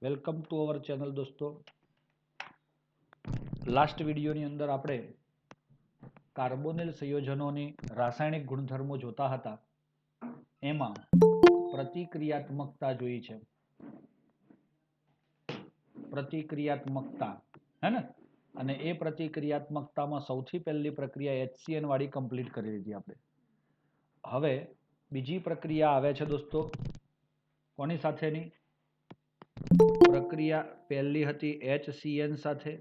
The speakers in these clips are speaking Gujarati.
વેલકમ ટુ અવર ચેનલ દોસ્તો. લાસ્ટ વિડીયોની અંદર આપણે કાર્બોનિલ સંયોજનોની રાસાયણિક ગુણધર્મો જોતા હતા. એમાં પ્રતિક્રિયાત્મકતા જોઈ છે. પ્રતિક્રિયાત્મકતા હે ને, અને એ પ્રતિક્રિયાત્મકતામાં સૌથી પહેલી પ્રક્રિયા HCN વાળી કમ્પ્લીટ કરી લીધી આપણે. હવે બીજી પ્રક્રિયા આવે છે દોસ્તો, કોની સાથેની? પ્રક્રિયા પહેલી હતી HCN સાથે.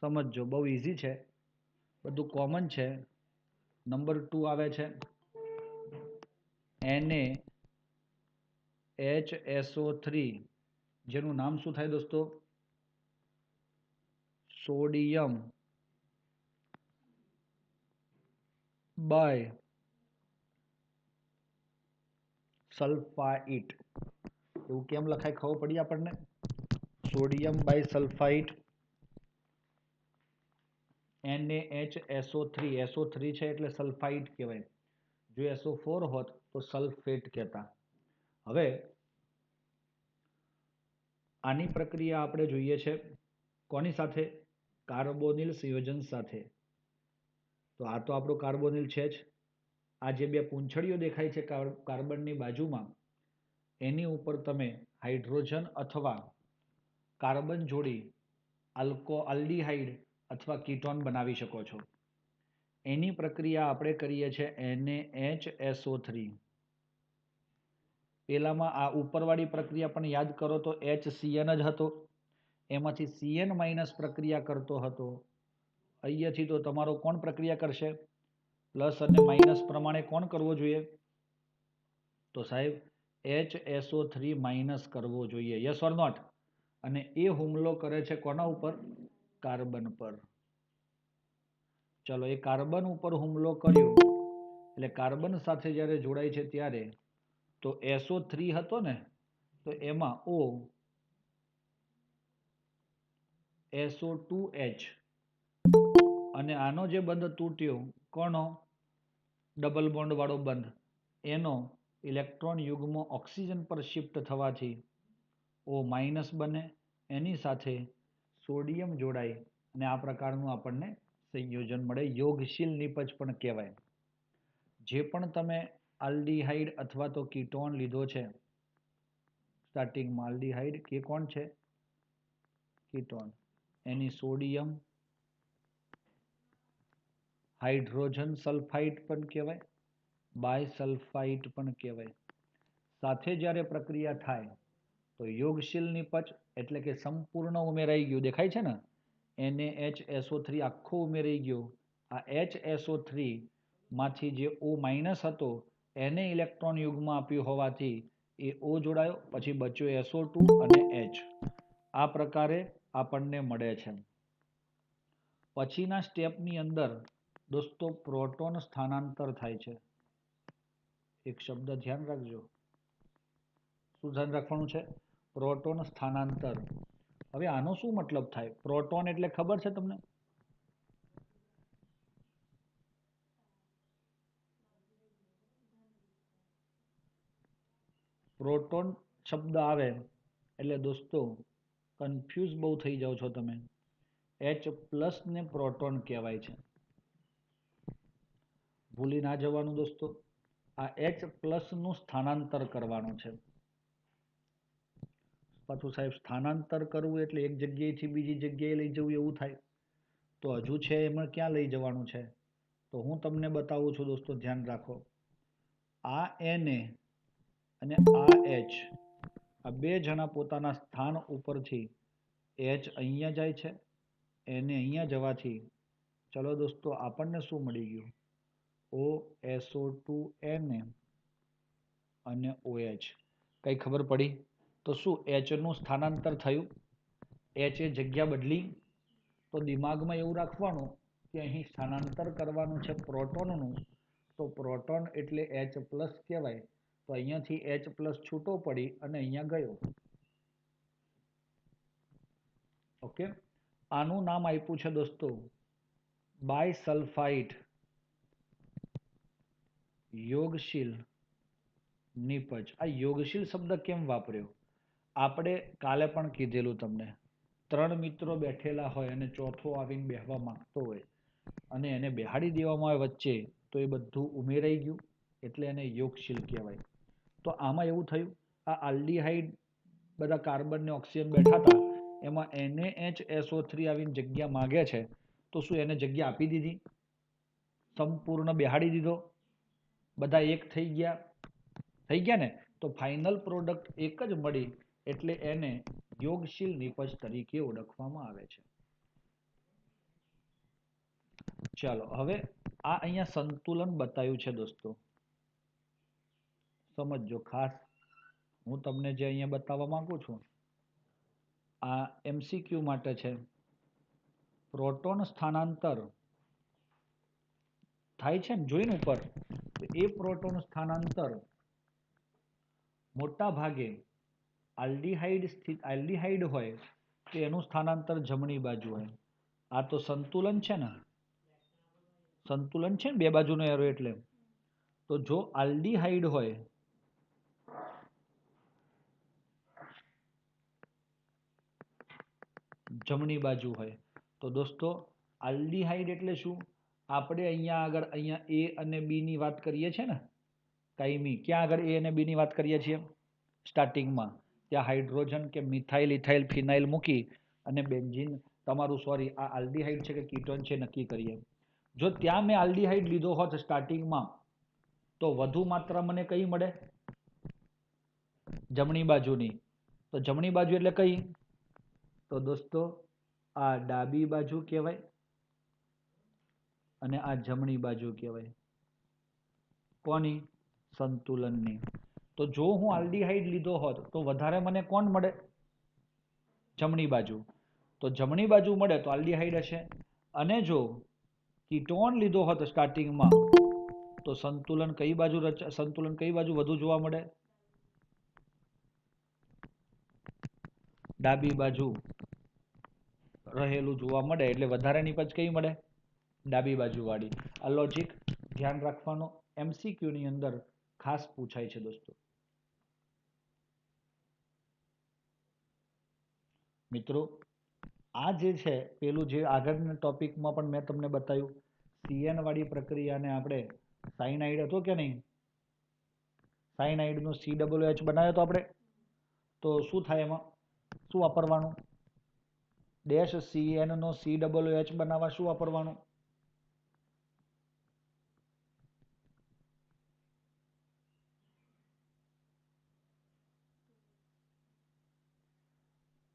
સમજો, બહુ ઇઝી છે, બધું કોમન છે. નંબર 2 આવે છે NaHSO3, જેનું નામ શું થાય દોસ્તો? Sodium bisulphite. એવું કેમ લખાય ખબર પડી આપણને? Sodium by સલ્ફાઇટ NaHSO3. SO3 છે એટલે સલ્ફાઇટ કહેવાય. જો SO4 હોત તો સલ્ફેટ કહેતા. હવે આની પ્રક્રિયા આપણે જોઈએ છે કોની સાથે? કાર્બોનિલ સંયોજન સાથે. તો આ તો આપણો કાર્બોનિલ છે જ. આ જે બે પૂંછડીઓ દેખાય છે કાર્બનની બાજુમાં, એની ઉપર તમે હાઇડ્રોજન અથવા કાર્બન જોડી આલ્ડીહાઇડ અથવા કીટોન બનાવી શકો છો. એની પ્રક્રિયા આપણે કરીએ છીએ NaHSO3. પેલામાં આ ઉપરવાળી પ્રક્રિયા પણ યાદ કરો તો HCN જ હતો. એમાંથી CN માઇનસ પ્રક્રિયા કરતો હતો. અહીંયાથી તો તમારો કોણ પ્રક્રિયા કરશે? પ્લસ અને માઇનસ પ્રમાણે કોણ કરવો જોઈએ? તો સાહેબ HSO3 માઇનસ કરવો જોઈએ. Yes or not? અને એ હુમલો કરે છે કોના ઉપર? કાર્બન પર. ચલો, એ કાર્બન ઉપર હુમલો કર્યો એટલે કાર્બન સાથે જ્યારે જોડાય છે ત્યારે તો SO3 હતો ને, તો એમાં O SO2H, અને આનો જે બંધ તૂટ્યો, કોનો? ડબલ બોન્ડ વાળો બંધ, એનો ઇલેક્ટ્રોન યુગ્મ ઓક્સિજન પર શિફ્ટ થવાથી O માઇનસ બને. એની સાથે સોડિયમ જોડાય અને આ પ્રકારનું આપણને સંયોજન મળે. યોગશીલ નિપજ પણ કહેવાય. જે પણ તમે આલ્ડીહાઇડ અથવા તો કીટોન લીધો છે, સ્ટાર્ટિંગમાં આલ્ડીહાઇડ કે કોણ છે? કીટોન. એની સોડિયમ હાઇડ્રોજન સલ્ફાઇડ પણ કહેવાય, બાયસલ્ફાઇડ પણ કહેવાય. સાથે જ્યારે પ્રક્રિયા થાય તો યોગશીલ નિપજ એટલે કે સંપૂર્ણ ઉમેરાઈ ગયું. દેખાય છે ને? NaHSO3 આખો ઉમેરાઈ ગયો. આ HSO3 માંથી જે O માઇનસ હતો એને ઇલેક્ટ્રોન યુગ્મ આપ્યું હોવાથી એ O જોડાયો, પછી બચ્યો SO2 અને H. આ પ્રકારે આપણને મળે છે. પછીના સ્ટેપની અંદર દોસ્તો પ્રોટોન સ્થાનાંતર થાય છે. એક શબ્દ ધ્યાન રાખજો. શું ધ્યાન રાખવાનું છે? પ્રોટોન સ્થાનાંતર. હવે આનો શું મતલબ થાય? પ્રોટોન એટલે ખબર છે તમને? પ્રોટોન શબ્દ આવે એટલે દોસ્તો કન્ફ્યુઝ બહુ થઈ જાઓ છો તમે. H પ્લસ ને પ્રોટોન કહેવાય છે. ભૂલી ના જવાનું દોસ્તો. આ H પ્લસ નું સ્થાનાંતર કરવાનું છે. પાછું સાહેબ સ્થાનાંતર કરવું એટલે એક જગ્યાએથી બીજી જગ્યાએ લઈ જવું એવું થાય. તો હજુ છે એમાં ક્યાં લઈ જવાનું છે? તો હું તમને બતાવું છું દોસ્તો, ધ્યાન રાખો. આ Na અને આ H, આ બે જણા પોતાના સ્થાન ઉપરથી H અહીંયા જાય છે, એને અહીંયા જવાથી ચલો દોસ્તો આપણને શું મળી ગયું? OSO2Na અને OH. કઈ ખબર પડી? તો શું H નું સ્થાનાંતર થયું? H એ જગ્યા બદલી? તો દિમાગમાં એવું રાખવાનું કે અહીં સ્થાનાંતર કરવાનું છે પ્રોટોનનું, તો પ્રોટોન એટલે H પ્લસ કહેવાય. તો અહીંયાથી H પ્લસ છૂટો પડી અને અહીંયા ગયો. ઓકે, આનું નામ આપ્યું છે દોસ્તો બાયસલ્ફાઇડ યોગશીલ નિપજ. આ યોગશીલ શબ્દ કેમ વાપર્યો? આપણે કાલે પણ કીધેલું તમને, 3 મિત્રો બેઠેલા હોય અને ચોથો આવીને બેહવા માંગતો હોય અને એને બેહાડી દેવામાં આવે વચ્ચે, તો એ બધું ઉમેરાઈ ગયું એટલે એને યોગશીલ કહેવાય. તો આમાં એવું થયું, આ આલ્ડીહાઇડ બધા કાર્બન ને ઓક્સિજન બેઠા હતા, એમાં NaHSO3 આવીને જગ્યા માગે છે, તો શું એને જગ્યા આપી દીધી? સંપૂર્ણ બેહાડી દીધો? બધા એક થઈ ગયા ને? તો ફાઇનલ પ્રોડક્ટ એક જ મળી, એટલે એને યોગશીલ નિપજ તરીકે ઓળખવામાં આવે છે. ચાલો હવે આ અહીંયા સંતુલન બતાવ્યું છે દોસ્તો, સમજજો ખાસ. હું તમને જે અહીંયા બતાવવા માંગુ છું, આ MCQ માટે છે. પ્રોટોન સ્થાનાંતર થાય છે ને, જોઈને ઉપર, એ પ્રોટોન સ્થાનાંતર મોટા ભાગે આલ્ડીહાઇડ હોય તો એનું સ્થાનાંતર જમણી બાજુ હોય. આ તો સંતુલન છે ને, સંતુલન છે ને બે બાજુનો એરો, એટલે તો જો આલ્ડીહાઇડ હોય જમણી બાજુ હોય, તો દોસ્તો આલ્ડીહાઇડ એટલે શું? આપણે અહીંયા આગળ અહીંયા A અને B ની વાત કરીએ છીએ ને, કાયમી ક્યાં આગળ A અને B ની વાત કરીએ છીએ? સ્ટાર્ટિંગમાં ત્યાં હાઇડ્રોજન કે મિથાઇલ ઇથાઇલ ફિનાઇલ મૂકી અને બેન્ઝીન, તમારું સોરી, આ આલ્ડીહાઇડ છે કે કીટોન છે નક્કી કરીએ. જો ત્યાં મેં આલ્ડીહાઇડ લીધો હોત સ્ટાર્ટિંગમાં, તો વધુ માત્રા મને કઈ મળે? જમણી બાજુની. તો જમણી બાજુ એટલે કઈ? તો દોસ્તો આ ડાબી બાજુ કહેવાય અને આ જમણી બાજુ કહેવાય. કોની? સંતુલનની. તો જો હું આલ્ડીહાઇડ લીધો હોત તો વધારે મને કોણ મળે? જમણી બાજુ. તો જમણી બાજુ મળે તો આલ્ડીહાઇડ હશે. અને જો કીટોન લીધો હોત સ્ટાર્ટિંગમાં, તો સંતુલન કઈ બાજુ વધુ જોવા મળે? ડાબી બાજુ રહેલું જોવા મળે, એટલે વધારે નિપજ કઈ મળે? ડાબી બાજુ વાળી. આ લોજિક ધ્યાન રાખવાનો, MCQ ની અંદર ખાસ પૂછાય છે દોસ્તો. મિત્રો આ જે છે પેલું જે આગળના ટોપિકમાં પણ મેં તમને બતાવ્યું, CN વાળી પ્રક્રિયાને આપણે સાયનાઇડ હતો કે નહીં, સાયનાઇડ નો COOH બનાવ્યો તો આપણે, તો શું થાય એમાં? શું વાપરવાનું? ડેશ CN નો COOH બનાવવા શું વાપરવાનું?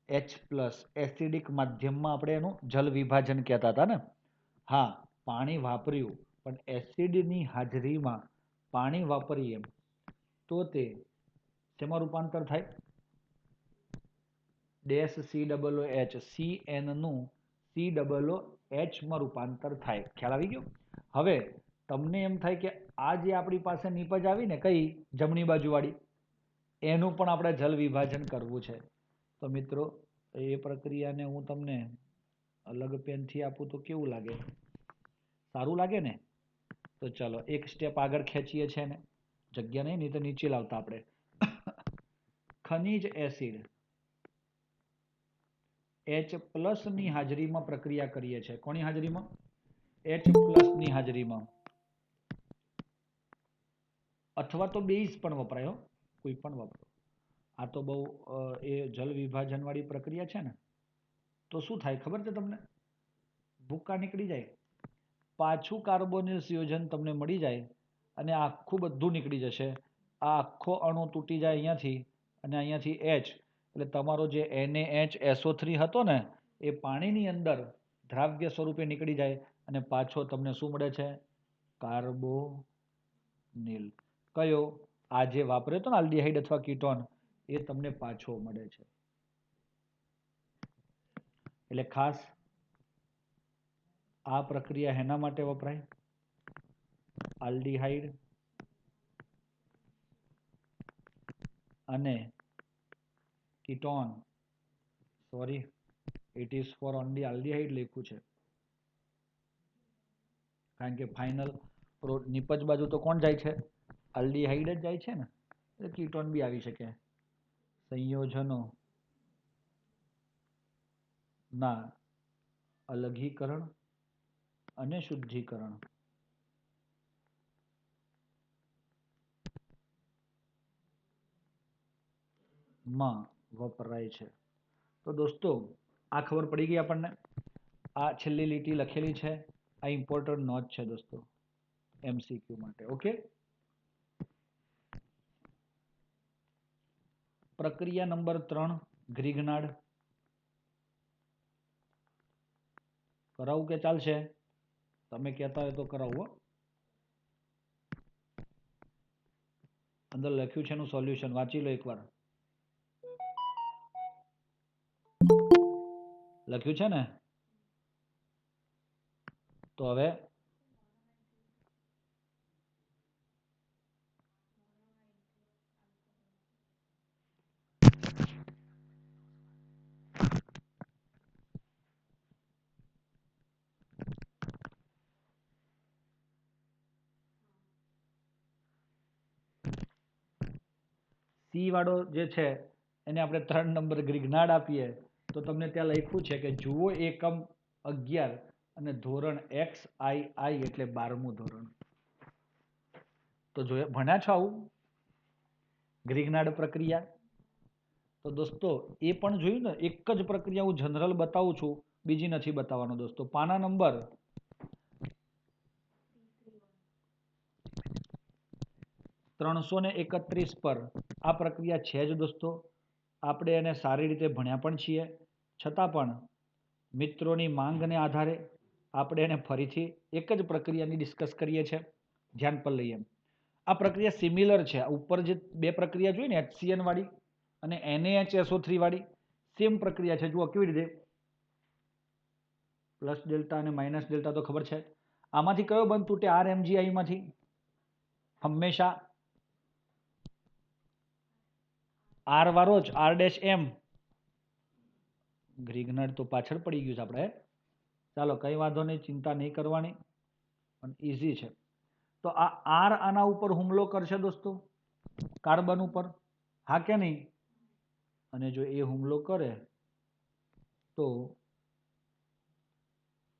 H+ એસિડિક માધ્યમમાં આપણે એનું જલ વિભાજન કહેતા હતા ને. હા, પાણી વાપર્યું પણ એસિડની હાજરીમાં પાણી વાપરીએ તો તે શેમાં રૂપાંતર થાય? ડેશ COOH, CN નું COOH માં રૂપાંતર થાય. ખ્યાલ આવી ગયો? હવે તમને એમ થાય કે આ જે આપણી પાસે નીપજ આવી ને, કઈ? જમણી બાજુ વાળી, એનું પણ આપણે જલ વિભાજન કરવું છે. તો મિત્રો એ પ્રક્રિયાને હું તમને અલગ પેનથી આપું તો કેવું લાગે? સારું લાગે ને? તો ચલો એક સ્ટેપ આગળ ખેંચીએ છીએ ને, જગ્યા નહીં તો નીચે લાવતા આપણે. ખનિજ એસિડ H+ ની હાજરીમાં પ્રક્રિયા કરીએ છીએ. કોની હાજરીમાં? H+ ની હાજરીમાં. અથવા તો બેઝ પણ વપરાય હો, કોઈ પણ વપરાય. આ તો બહુ એ જલ વિભાજન વાળી પ્રક્રિયા છે ને, તો શું થાય ખબર છે તમને? ભૂક્કા નીકળી જાય, પાછું કાર્બોનિલ સંયોજન તમને મળી જાય અને આખું બધું નીકળી જશે. આ આખો અણુ તૂટી જાય અહીંયાથી અને અહીંયાથી H, એટલે તમારો જે NaHSO3 હતો ને, એ પાણીની અંદર દ્રાવ્ય સ્વરૂપે નીકળી જાય અને પાછો તમને શું મળે છે? કાર્બોનિલ. કયો? આ જે વાપર્યો હતો ને આલ્ડીહાઇડ અથવા કીટોન, એ તમને પાછો મળે છે. એટલે ખાસ આ પ્રક્રિયા એના માટે વપરાય, આલ્ડીહાઇડ અને ketone, sorry it is four only aldehyde લખ્યું છે, કારણ કે ફાઇનલ નિપજ બાજુ તો કોણ જાય છે? આલ્ડીહાઇડ જ જાય છે ને, એટલે કીટોન બી આવી શકે. સંયોજનો ના અલગીકરણ અને શુદ્ધિકરણ માં વપરાય છે. તો દોસ્તો આ ખબર પડી ગઈ આપણને. આ છેલ્લી લીટી લખેલી છે, આ ઇમ્પોર્ટન્ટ નોટ છે દોસ્તો MCQ માટે. ઓકે. પ્રક્રિયા નંબર 3 ગ્રીગનાડ. કરાવું કે ચાલશે? તમે કહેતા હોય તો કરાવું. અંદર લખ્યું છે એનું સોલ્યુશન વાંચી લો એકવાર. લખ્યું છે ને? તો હવે સી વાળો જે છે એને આપણે 3 નંબર ગ્રીગનાડ આપીએ તો તમને ત્યાં લખ્યું છે કે જુઓ એકમ 11 અને ધોરણ XII એટલે 12મું ધોરણ. તો જોયા ભણ્યા છો આવું ગ્રીગનાડ પ્રક્રિયા? તો દોસ્તો એ પણ જોયું ને, એક જ પ્રક્રિયા હું જનરલ બતાવું છું, બીજી નથી બતાવવાનો દોસ્તો. પાના નંબર 331 પર આ પ્રક્રિયા છે જ દોસ્તો. આપણે એને સારી રીતે ભણ્યા પણ છીએ, છતાં પણ મિત્રોની માંગને આધારે આપણે એને ફરીથી એક જ પ્રક્રિયાની ડિસ્કસ કરીએ છીએ. ધ્યાન પર લઈએ. આ પ્રક્રિયા સિમિલર છે. ઉપર જે બે પ્રક્રિયા જોઈ ને HCN વાળી અને NaHSO3 વાળી સેમ પ્રક્રિયા છે. જુઓ કેવી રીતે પ્લસ ડેલ્ટા અને માઇનસ ડેલ્ટા તો ખબર છે. આમાંથી કયો બંધ તૂટે? RMGI માંથી હંમેશા R વાળો જ, R-M. ગ્રીગનાડ તો પાછળ પડી ગયું છે આપણે. ચાલો કઈ વાંધો નહીં, ચિંતા નહીં કરવાની, પણ ઈઝી છે. તો આ R આના ઉપર હુમલો કરશે દોસ્તો, કાર્બન ઉપર, હા કે નહીં? અને જો એ હુમલો કરે તો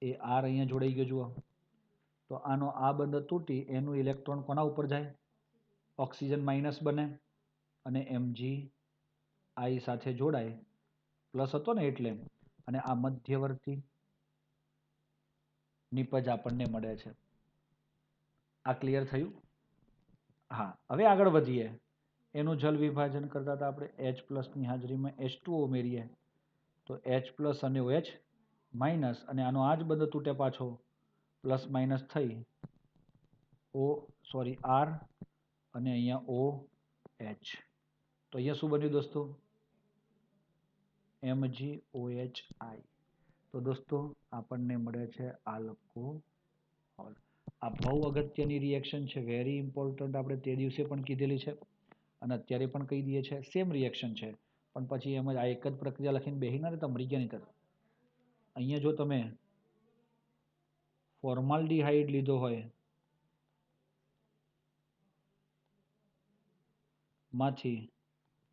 એ R અહીંયા જોડાઈ ગયો. જુઓ તો આનો આ બંધ તૂટી એનું ઇલેક્ટ્રોન કોના ઉપર જાય? ઓક્સિજન માઇનસ બને અને Mg સાથે જોડાય, પ્લસ હતો ને એટલે, અને આ મધ્યવર્તી નિપજ આપણને મળે છે. આ ક્લિયર થયું? હા. હવે આગળ વધીએ. એનું જલ વિભાજન કરતા હતા આપણે H+ ની હાજરીમાં H2O ઉમેરીએ તો H+ અને OH માઇનસ, અને આનો આ જ બંધ તૂટે પાછો, પ્લસ માઇનસ થઈ R અને અહીંયા OH. તો અહીંયા શું બન્યું દોસ્તો? MgOHI. તો દોસ્તો આપણને મળે છે આલ્કોહોલ. આ બહુ અગત્યની રિએક્શન છે, વેરી ઇમ્પોર્ટન્ટ. આપણે તે દિવસે પણ કીધેલી છે અને અત્યારે પણ કહી દઈએ છે. સેમ રિએક્શન છે, પણ પછી એમ જ આ એક જ પ્રક્રિયા લખીને બેહી ના રહેતા, મરી ગયા નહીં તરત. અહીંયા જો તમે ફોર્માલ્ડિહાઇડ લીધો હોય માંથી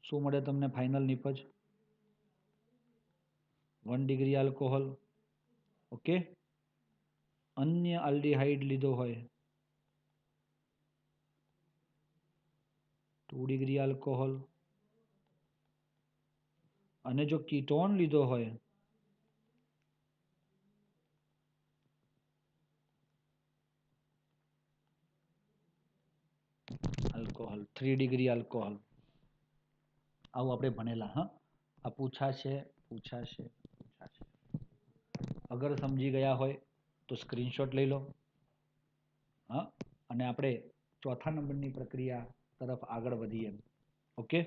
શું મળે તમને ફાઇનલ નિપજ? 1 degree alcohol. ઓકે. અન્ય આલ્ડિહાઇડ લીધો હોય 2 ડિગ્રી આલ્કોહોલ, અને જો કીટોન લીધો હોય આલ્કોહોલ 3 ડિગ્રી આલ્કોહોલ. આવું આપણે ભણેલા. હા, આ પૂછાશે. અગર સમજી ગયા હોય તો સ્ક્રીનશોટ લઈ લો. હા, અને આપણે ચોથા નંબરની પ્રક્રિયા તરફ આગળ વધીએ. ઓકે.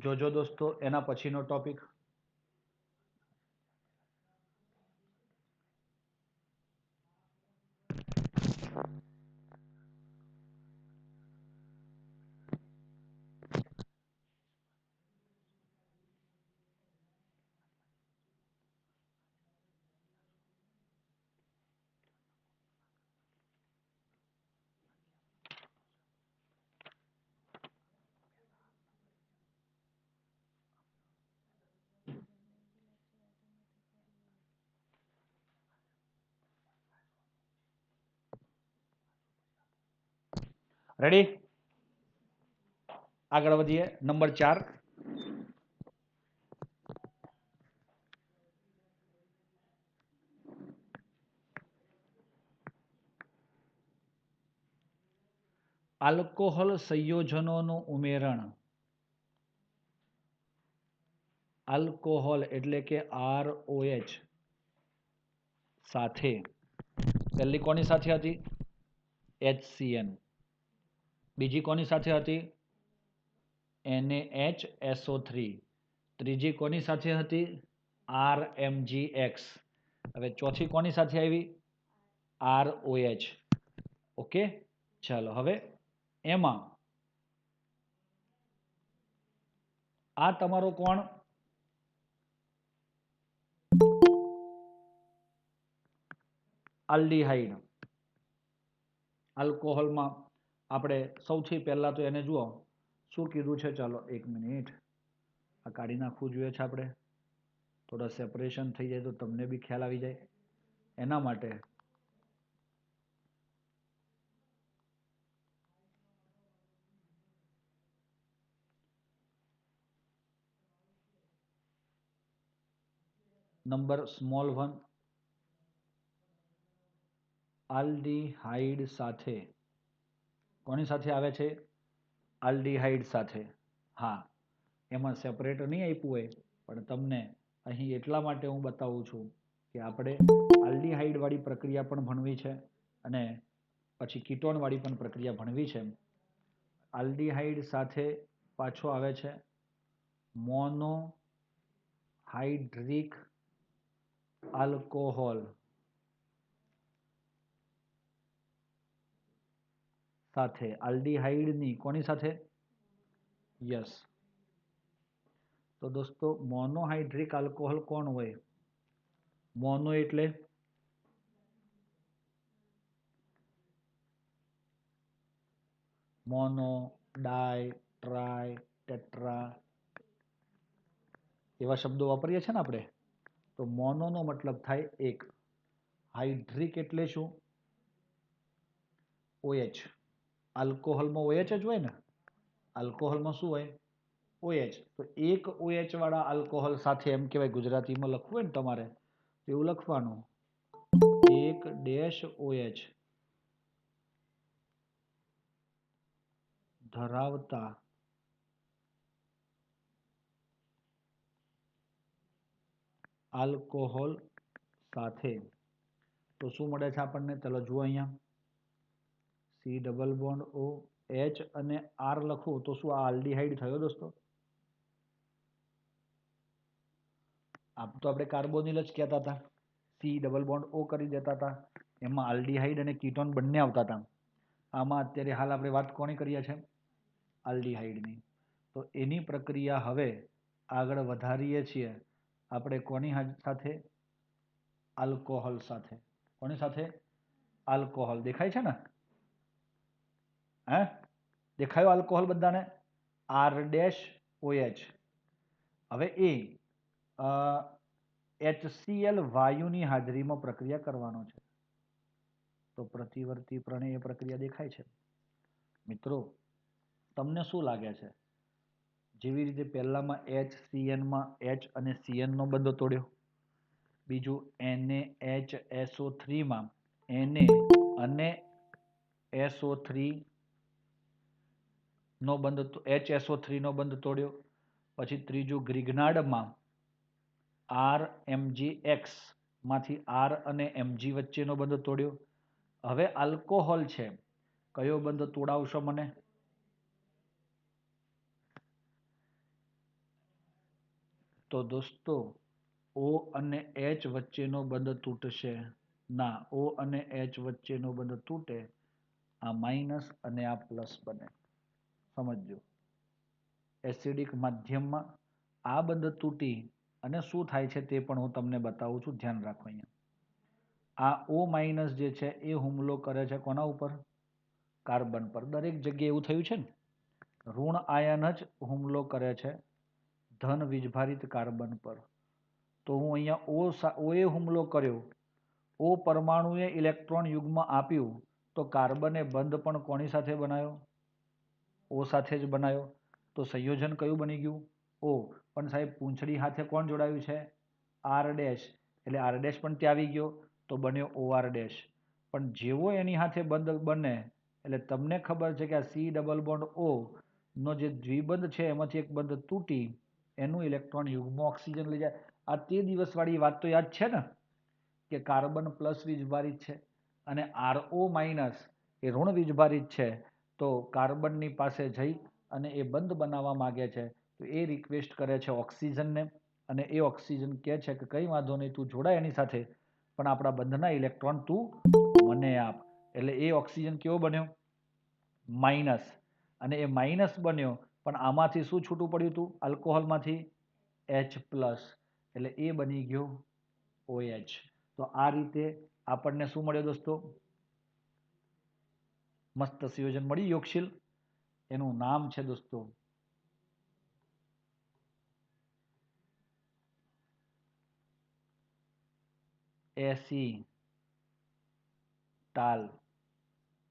જોજો દોસ્તો એના પછીનો ટોપિક. રેડી? આગળ વધીએ. નંબર 4. આલ્કોહોલ સંયોજનોનું ઉમેરણ. આલ્કોહોલ એટલે કે ROH સાથે પહેલી કોની સાથે હતી? HCN. બીજી કોની સાથે હતી? NaHSO3. ત્રીજી કોની સાથે હતી? RMGX. હવે ચોથી કોની સાથે આવી? ROH. ઓકે, ચાલો હવે એમાં આ તમારો કોણ? આલ્ડીહાઇડ. આલ્કોહોલમાં આપણે સૌથી પહેલા તો એને જુઓ શું કીધું છે. ચાલો 1 મિનિટ, આ કાઢી નાખવું જોઈએ છે આપણે. થોડા સેપરેશન થઈ જાય તો તમને બી ખ્યાલ આવી જાય. એના માટે નંબર સ્મોલ 1 આલ્ડીહાઇડ સાથે. કોની સાથે આવે છે? આલ્ડીહાઇડ સાથે. હા, એમાં સેપરેટ નહીં આપ્યું હોય પણ તમને અહીં એટલા માટે હું બતાવું છું કે આપણે આલ્ડીહાઇડ વાળી પ્રક્રિયા પણ ભણવી છે અને પછી કીટોન વાળી પણ પ્રક્રિયા ભણવી છે. આલ્ડીહાઇડ સાથે પાછો આવે છે મોનોહાઇડ્રિક આલ્કોહોલ સાથે. આલ્ડીહાઇડની કોની સાથે? યસ. તો દોસ્તો મોનોહાઇડ્રિક આલ્કોહોલ કોણ હોય? મોનો એટલે મોનો, ડાય, ટ્રાય, ટેટ્રા એવા શબ્દો વાપરીએ છીએ ને આપણે. તો મોનોનો મતલબ થાય એક. હાઇડ્રિક એટલે શું? OH. આલ્કોહોલમાં OH જ હોય ને. આલ્કોહોલમાં શું હોય? OH. તો એક OH વાળા આલ્કોહોલ સાથે એમ કહેવાય, ગુજરાતીમાં લખવું હોય ને તમારે તો એવું લખવાનું, એક ડેશ OH ધરાવતા આલ્કોહોલ સાથે. તો શું મળે છે આપણને? ચાલો જુઓ અહીંયા, C double bond O H અને R લખું તો શું આ આલ્ડીહાઇડ થયો દોસ્તો? આમ તો આપણે કાર્બોનિલ જ કહેતા હતા. C ડબલ બોન્ડ O કરી દેતા હતા, એમાં આલ્ડીહાઇડ અને કીટોન બંને આવતા હતા. આમાં અત્યારે હાલ આપણે વાત કોની કરીએ છીએ? આલ્ડીહાઇડની. તો એની પ્રક્રિયા હવે આગળ વધારીએ છીએ આપણે કોની સાથે? આલ્કોહોલ સાથે. કોની સાથે? આલ્કોહોલ. દેખાય છે ને? હે, દેખાયો આલ્કોહોલ બધાને? R-OH. હવે એ HCl વાયુની હાજરીમાં પ્રક્રિયા કરવાનો છે. તો પ્રતિવર્તી પ્રણય પ્રક્રિયા દેખાય છે. મિત્રો તમને શું લાગે છે? જેવી રીતે પહેલામાં HCN માં H અને CN નો બંધ તોડ્યો, બીજું NaHSO3 માં Na અને SO3 નો બંધ, HSO3 નો બંધ તોડ્યો, પછી ત્રીજું ગ્રિગ્નાર્ડમાં RMGX માંથી R અને Mg વચ્ચેનો બંધ તોડ્યો. હવે આલ્કોહોલ છે, કયો બંધ તોડાવશો મને? તો દોસ્તો O અને H વચ્ચેનો બંધ તૂટશે ના, O અને H વચ્ચેનો બંધ તૂટે, આ માઇનસ અને આ પ્લસ બને. સમજજો, એસિડિક માધ્યમમાં આ બંધ તૂટી અને શું થાય છે તે પણ હું તમને બતાવું છું, ધ્યાન રાખો. અહીંયા આ O માઇનસ જે છે એ હુમલો કરે છે કોના ઉપર? કાર્બન પર. દરેક જગ્યાએ એવું થયું છે ને, ઋણ આયન જ હુમલો કરે છે ધન વીજભારિત કાર્બન પર. તો હું અહીંયા O એ હુમલો કર્યો, O પરમાણુએ ઇલેક્ટ્રોન યુગ્મ આપ્યું, તો કાર્બને બંધ પણ કોની સાથે બનાવ્યો? O સાથે જ બનાવ્યો. તો સંયોજન કયું બની ગયું? O. પણ સાહેબ પૂંછડી સાથે કોણ જોડાયું છે? R dash. એટલે R ડેશ પણ ત્યાં આવી ગયો, તો બન્યો OR ડેશ. પણ જેવો એની સાથે બંધ બને એટલે તમને ખબર છે કે આ C ડબલ બોન્ડ O નો જે દ્વિબંધ છે એમાંથી એક બંધ તૂટી એનું ઇલેક્ટ્રોન યુગ્મ ઓક્સિજન લઈ જાય. આ તે દિવસવાળી વાત તો યાદ છે ને, કે કાર્બન પ્લસ વીજભારિત છે અને RO માઇનસ એ ઋણ વીજભારિત છે. તો કાર્બનની પાસે જઈ અને એ બંધ બનાવવા માંગે છે, તો એ રિક્વેસ્ટ કરે છે ઓક્સિજનને, અને એ ઓક્સિજન કહે છે કે કંઈ વાંધો નહીં, તું જોડાય એની સાથે, પણ આપણા બંધના ઇલેક્ટ્રોન તું મને આપ. એટલે એ ઓક્સિજન કેવો બન્યો? માઇનસ. અને એ માઇનસ બન્યો, પણ આમાંથી શું છૂટું પડ્યું હતું? આલ્કોહોલમાંથી H પ્લસ. એટલે એ બની ગયો OH. તો આ રીતે આપણને શું મળ્યો દોસ્તો? મસ્ત સંયોજન મળ્યું યોગશીલ. એનું નામ છે દોસ્તો એસીટાલ.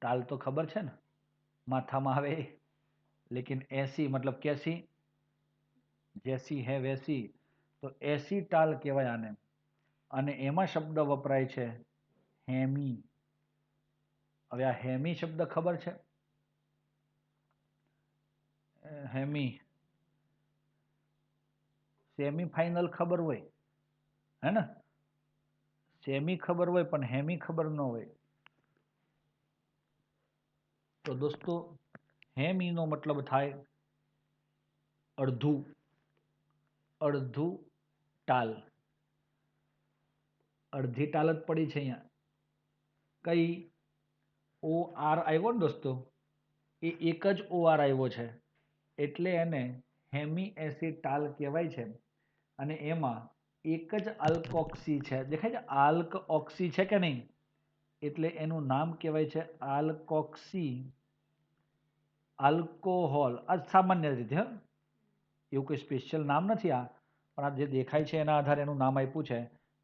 टाल तो खबर है ना, माथा में आवे, लेकिन ऐसी मतलब कैसी? जैसी है वैसी. तो एसीटाल कहेवाय आने. અને એમાં શબ્દ વપરાય છે હેમી. હવે આ હેમી શબ્દ ખબર છે? હેમી સેમી ફાઇનલ ખબર હોય હે ને, સેમી ખબર હોય પણ હેમી ખબર ન હોય. તો દોસ્તો હેમી નો મતલબ થાય અડધું. અડધું ટાલ. અડધી ટાલ જ પડી છે અહીંયા. કઈ? OR આવ્યો ને દોસ્તો, એ એક જ OR આવ્યો છે એટલે એને હેમી એસિટાલ કહેવાય છે. અને એમાં એક જ આલ્કોક્સી છે, દેખાય છે આલ્કઓક્સી છે કે નહીં, એટલે એનું નામ કહેવાય છે આલ્કોક્સી આલ્કોહોલ. આ સામાન્ય રીતે, એવું કોઈ સ્પેશિયલ નામ નથી આ, પણ આ જે દેખાય છે એના આધારે એનું નામ આપ્યું છે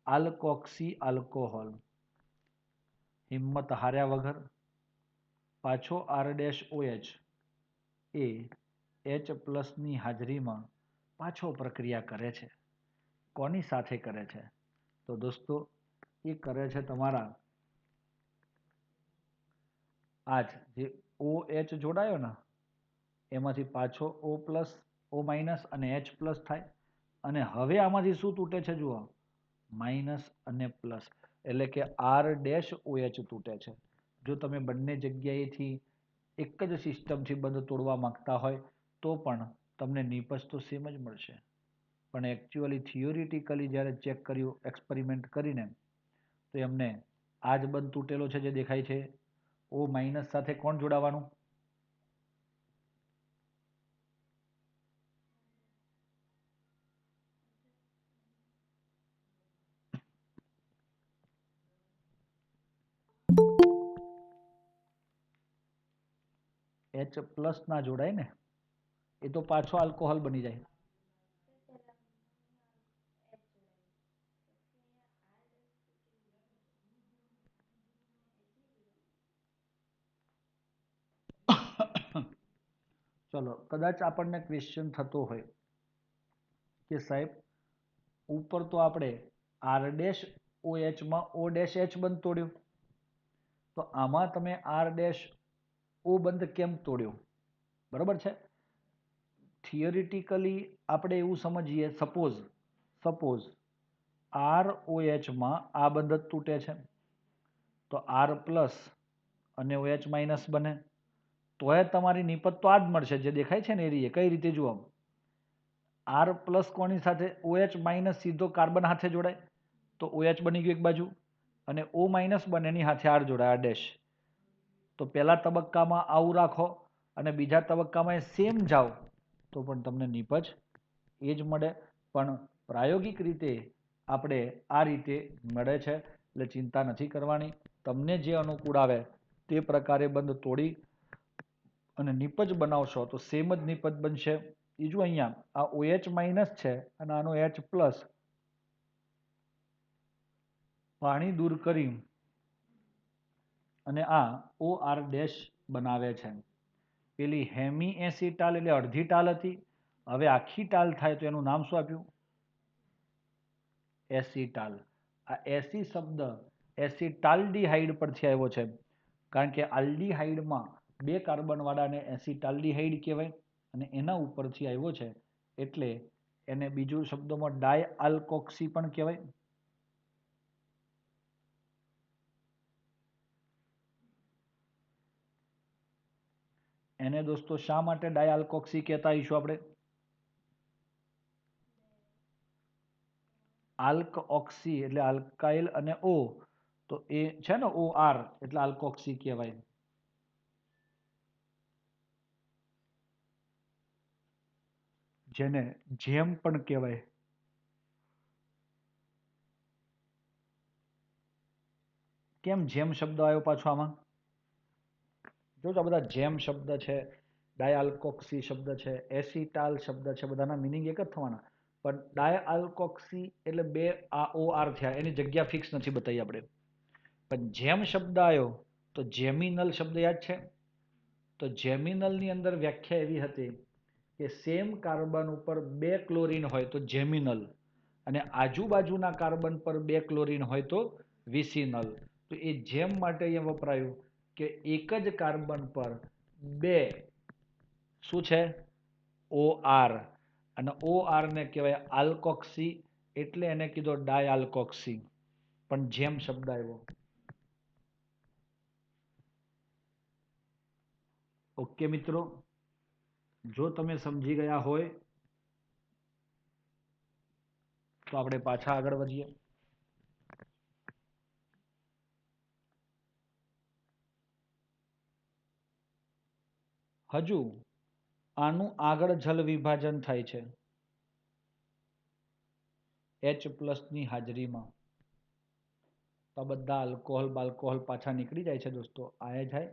આલ્કોક્સી આલ્કોહોલ. હિંમત હાર્યા વગર પાછો R ડેશ OH એ H પ્લસની હાજરીમાં પાછો પ્રક્રિયા કરે છે. કોની સાથે કરે છે? તો દોસ્તો એ કરે છે તમારા આજ જે OH જોડાયો ને એમાંથી પાછો O પ્લસ O માઇનસ અને H પ્લસ થાય. અને હવે આમાંથી શું તૂટે છે જુઓ, માઇનસ અને પ્લસ. એટલે કે R ડેશ OH તૂટે છે. જો તમે બંને જગ્યાએથી એક જ સિસ્ટમથી બંધ તોડવા માંગતા હોય તો પણ તમને નિપજ તો સેમ જ મળશે. પણ એકચ્યુઅલી થિયોરિટિકલી જ્યારે ચેક કર્યું એક્સપેરિમેન્ટ કરીને, તો એમને આ જ બંધ તૂટેલો છે જે દેખાય છે, O માઇનસ સાથે કોણ જોડાવાનું? H પ્લસ ના જોડાય ને, એ તો પાછો આલ્કોહોલ બની જાય. ચલો, કદાચ આપણને ક્વેશ્ચન થતો હોય કે સાહેબ ઉપર તો આપણે R ડેશ OH માં O ડેશ H બંધ તોડ્યો, તો આમાં તમે R ડેશ O બંધ કેમ તોડ્યો? બરોબર છે. થિયોરિટિકલી આપણે એવું સમજીએ, સપોઝ ROH માં આ બંધ જ તૂટે છે, તો R પ્લસ અને OH માઇનસ બને, તો તમારી નિપજ તો આ જ મળશે જે દેખાય છે ને એ રીતે. કઈ રીતે જુઓ, આર પ્લસ કોની સાથે OH માઇનસ સીધો કાર્બન સાથે જોડાય તો OH બની ગયું એક બાજુ અને O માઇનસ બને એની સાથે આર જોડાય આ ડેશ. તો પહેલા તબક્કામાં આવું રાખો અને બીજા તબક્કામાં સેમ જાઓ તો પણ તમને નીપજ એ જ મળે. પણ પ્રાયોગિક રીતે આપણે આ રીતે મળે છે એટલે ચિંતા નથી કરવાની. તમને જે અનુકૂળ આવે તે પ્રકારે બંધ તોડી અને નીપજ બનાવશો તો સેમ જ નીપજ બનશે. બીજું અહીંયા આ OH માઇનસ છે અને આનો H પ્લસ પાણી દૂર કરી અને આ OR ડેશ બનાવે છે. પેલી હેમી એસિટાલ એટલે અડધી ટાલ હતી, હવે આખી ટાલ થાય તો એનું નામ શું આપ્યું? એસિટાલ. આ એસી શબ્દ એસિટાલ્ડીહાઇડ પરથી આવ્યો છે કારણ કે આલ્ડીહાઇડમાં બે કાર્બન વાળાને એસિટાલ્ડીહાઇડ કહેવાય અને એના ઉપરથી આવ્યો છે એટલે એને બીજું શબ્દોમાં ડાયઆલ્કોક્સી પણ કહેવાય. એને દોસ્તો શા માટે ડાયઆલ્કોક્સી કહેતા હશું આપણે? આલ્ક ઓક્સી એટલે આલ્કાઇલ અને O તો એ છે ને OR એટલે આલ્કોક્સી કહેવાય. જેને જેમ પણ કહેવાય. કેમ જેમ શબ્દ આવ્યો પાછો આમાં? જો આ બધા જેમ શબ્દ છે, ડાયઆલ્કોક્સી શબ્દ છે, એસિટાલ શબ્દ છે, બધાના મિનિંગ એક જ થવાના. પણ ડાયઆલ્કોક્સી એટલે બે OR થયા એની જગ્યા ફિક્સ નથી બતાવી આપણે. પણ જેમ શબ્દ આવ્યો તો જેમિનલ શબ્દ યાદ છે? તો જેમિનલની અંદર વ્યાખ્યા એવી હતી કે સેમ કાર્બન ઉપર બે ક્લોરીન હોય તો જેમિનલ અને આજુબાજુના કાર્બન પર બે ક્લોરીન હોય તો વિસિનલ. તો એ જેમ માટે અહીંયા વપરાયું કે એક જ કાર્બન પર બે શું છે? OR અને OR ને કહેવાય આલ્કોક્સી એટલે એને કીધો ડાયઆલ્કોક્સી. પણ જેમ શબ્દ આવ્યો. ઓકે મિત્રો, જો તમે સમજી ગયા હોય તો આપણે પાછા આગળ વધીએ. હજુ આનું આગળ જલ વિભાજન થાય છે H ની હાજરીમાં. તો આ બધા આલ્કોહોલ બાલ્કોહોલ પાછા નીકળી જાય છે દોસ્તો. આ જાય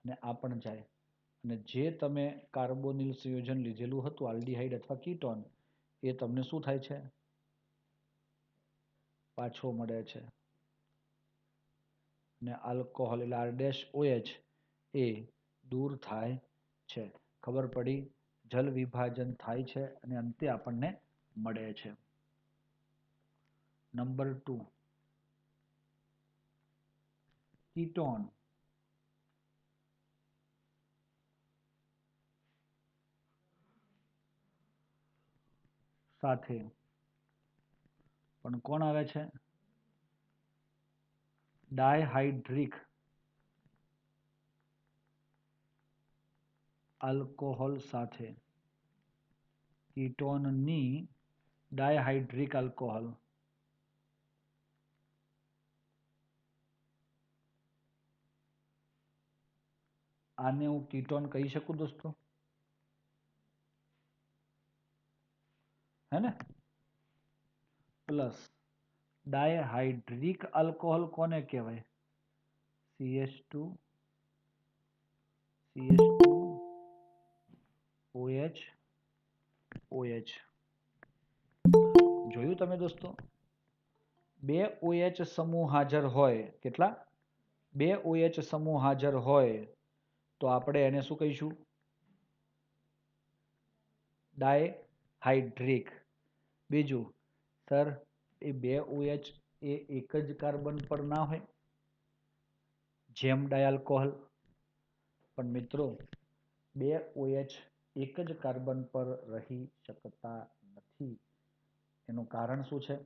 અને આ પણ જાય અને જે તમે કાર્બોનિલ સંયોજન લીધેલું હતું આલ્ડીહાઇડ અથવા કીટોન એ તમને શું થાય છે? પાછો મળે છે. ને આલ્કોહોલ એટલે R-OH એ દૂર થાય છે. ખબર પડી? જલ વિભાજન થાય છે અને અંતે આપણને મળે છે. નંબર 2 કીટોન સાથે પણ કોણ આવે છે? ડાયહાઇડ્રિક આલ્કોહોલ સાથે કીટોનની ડાયહાઇડ્રિક આલ્કોહોલ આને હું કીટોન કહી શકું દોસ્તો? હે ને? પ્લસ ડાયહાઇડ્રિક આલ્કોહોલ કોને કહેવાય? CH2 OH OH. જોયું તમે દોસ્તો? બે OH સમૂહ હાજર હોય. કેટલા? બે OH સમૂહ હાજર હોય તો આપણે એને શું કહીશું? ડાયહાઇડ્રિક. બીજું સર એ બે OH એ એક જ કાર્બન પર ના હોય જેમ ડાયઆલ્કોહોલ? પણ મિત્રો બે OH એક જ કાર્બન પર રહી શકતા નથી. એનું કારણ શું છે?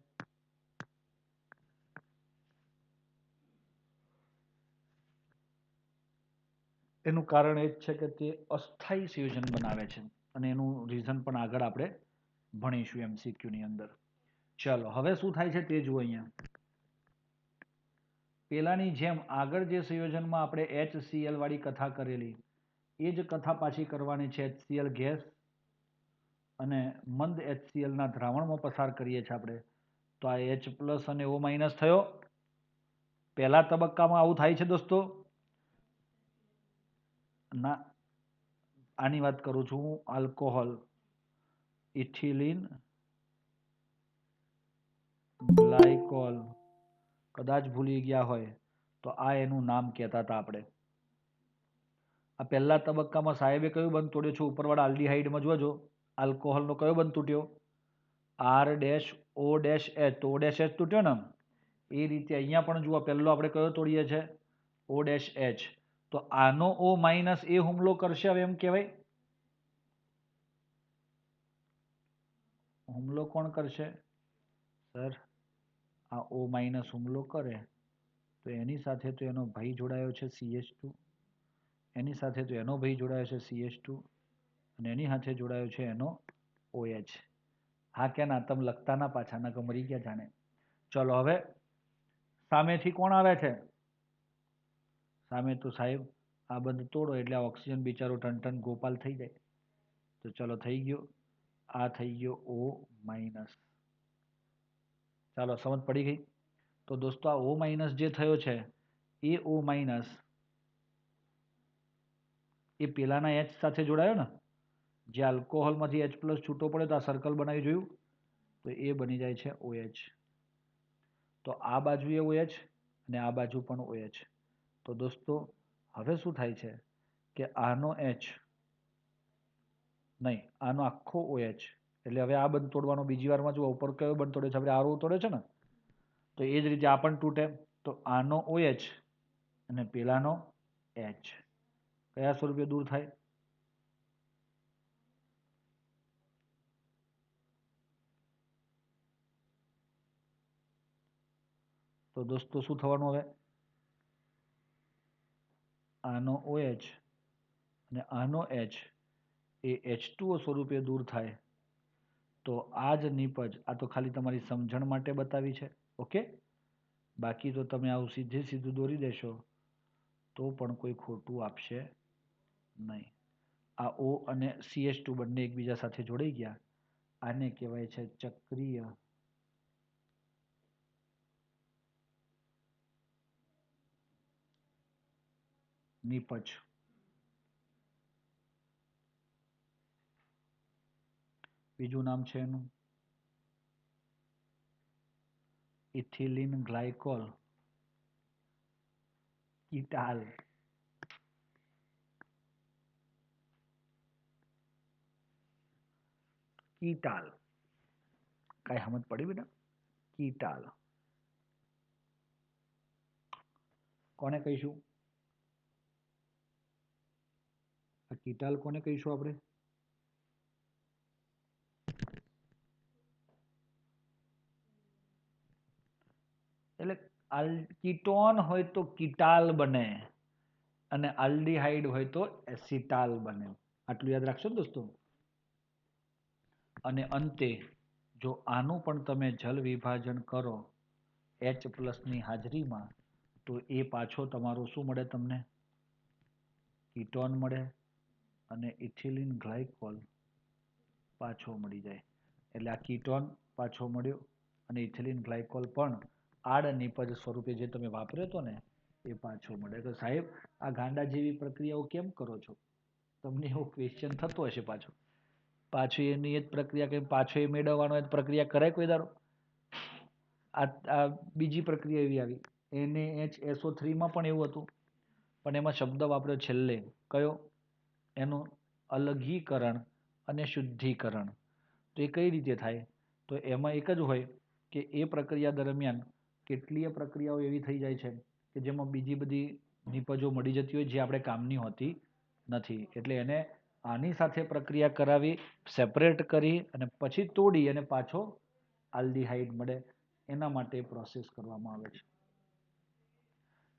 એનું કારણ એ જ છે કે તે અસ્થાયી સંયોજન બનાવે છે અને એનું રીઝન પણ આગળ આપણે ભણીશું MCQ ની અંદર. ચલો હવે શું થાય છે તે જુઓ અહીંયા. પેલાની જેમ આગળ જે સંયોજનમાં આપણે HCl વાળી કથા કરેલી એ જ કથા પાછી કરવાની છે. HCl ગેસ અને મંદ HCl ના દ્રાવણમાં પસાર કરીએ છીએ આપણે. તો આ H પ્લસ અને O માઇનસ થયો. પહેલા તબક્કામાં આવું થાય છે દોસ્તો. ના, આની વાત કરું છું હું. આલ્કોહોલ, ઇથિલિન ગ્લાયકોલ, કદાચ ભૂલી ગયા હોય તો આ એનું નામ કહેતા હતા આપણે. આ પહેલા તબક્કામાં સાહેબે કયું બંધ તોડ્યું છે ઉપરવાળા આલ્ડીહાઇડમાં જોજો. આલ્કોહોલનો કયો બંધ તૂટ્યો? R dash O dash H. તો O ડેશ H તૂટ્યો ને. એ રીતે અહીંયા પણ જુઓ પહેલો આપણે કયો તોડીએ છીએ? O dash H. તો આનો O માઇનસ એ હુમલો કરશે હવે એમ કહેવાય. હુમલો કોણ કરશે? સર આ O માઇનસ હુમલો કરે તો એની સાથે તો એનો ભાઈ જોડાયો છે CH2, એની સાથે તો એનો ભાઈ જોડાયો છે CH2 અને એની સાથે જોડાયો છે એનો OH. હા કે ના? તમે લખતા ના પાછા, ના મરી ગયા જાણે. ચલો હવે સામેથી કોણ આવે છે? સામે તો સાહેબ આ બંધ તોડો એટલે આ ઓક્સિજન બિચારો ટન ગોપાલ થઈ જાય. તો ચલો થઈ ગયો. આ થઈ ગયો O માઇનસ. ચાલો સમજ પડી ગઈ. તો દોસ્તો આ O માઇનસ જે થયો છે એ O માઇનસ એ પેલાના H સાથે જોડાયો ને. જે આલ્કોહોલમાંથી H પ્લસ છૂટો પડે તો આ સર્કલ બનાવી જોયું. તો એ બની જાય છે OH. તો આ બાજુ એ OH અને આ બાજુ પણ OH. તો દોસ્તો હવે શું થાય છે કે આનો H નહીં, આનો આખો OH. એટલે હવે આ બંધ તોડવાનો બીજી વારમાં જુઓ ઉપર કયો બંધ તોડે છે? આપણે આરો તોડે છે ને. તો એ જ રીતે આ પણ તૂટે. તો આનો OH અને પેલાનો H કયા સ્વરૂપે દૂર થાય? તો દોસ્તો શું થવાનું હવે? આનો OH અને આનો H એ H2O સ્વરૂપે દૂર થાય. તો આ જ નીપજ, આ તો ખાલી તમારી સમજણ માટે બતાવી છે. ઓકે, બાકી તો તમે આવું સીધું દોરી દેશો તો પણ કોઈ ખોટું આપશે નહીં. આ O અને CH2 બંને એકબીજા સાથે જોડાઈ ગયા. આને કહેવાય છે ચક્રીય નીપજ. બીજું નામ છે એનું ઇથિલિન ગ્લાયકોલ કીટાલ. કીટાલ કઈ સમજ પડી બેટા? કીટાલ કોને કહીશું? કીટાલ કોને કહીશું આપણે? એટલે કીટોન હોય તો કીટાલ બને અને આલ્ડીહાઇડ હોય તો એસિટાલ બને. આટલું યાદ રાખશો ને દોસ્તો. અને અંતે જો આનું પણ તમે જલ વિભાજન કરો H પ્લસ ની હાજરીમાં તો એ પાછો તમારો શું મળે તમને? કીટોન મળે અને ઇથિલિન ગ્લાયકોલ પાછો મળી જાય. એટલે આ કીટોન પાછો મળ્યો અને ઇથિલિન ગ્લાયકોલ પણ આડ નિપજ સ્વરૂપે જે તમે વાપર્યો હતો ને એ પાછો મળે. તો સાહેબ આ ગાંડા જેવી પ્રક્રિયાઓ કેમ કરો છો? તમને એવો ક્વેશ્ચન થતો હશે પાછો. પાછું એની જ પ્રક્રિયા કે પાછો એ મેળવવાનો જ પ્રક્રિયા કરે કોઈ દાડો? આ બીજી પ્રક્રિયા એવી આવી NaHSO3 માં પણ એવું હતું પણ એમાં શબ્દ વાપર્યો છેલ્લે કયો? એનું અલગીકરણ અને શુદ્ધિકરણ. તો એ કઈ રીતે થાય? તો એમાં એક જ હોય કે એ પ્રક્રિયા દરમિયાન કેટલીય પ્રક્રિયાઓ એવી થઈ જાય છે કે જેમાં બીજી બધી નિપજો મળી જતી હોય જે આપણે કામની હોતી નથી. એટલે એને આની સાથે પ્રક્રિયા કરાવી, સેપરેટ કરી અને પછી તોડી અને પાછો આલ્ડીહાઇડ મળે. એના માટે પ્રોસેસ કરવામાં આવે છે.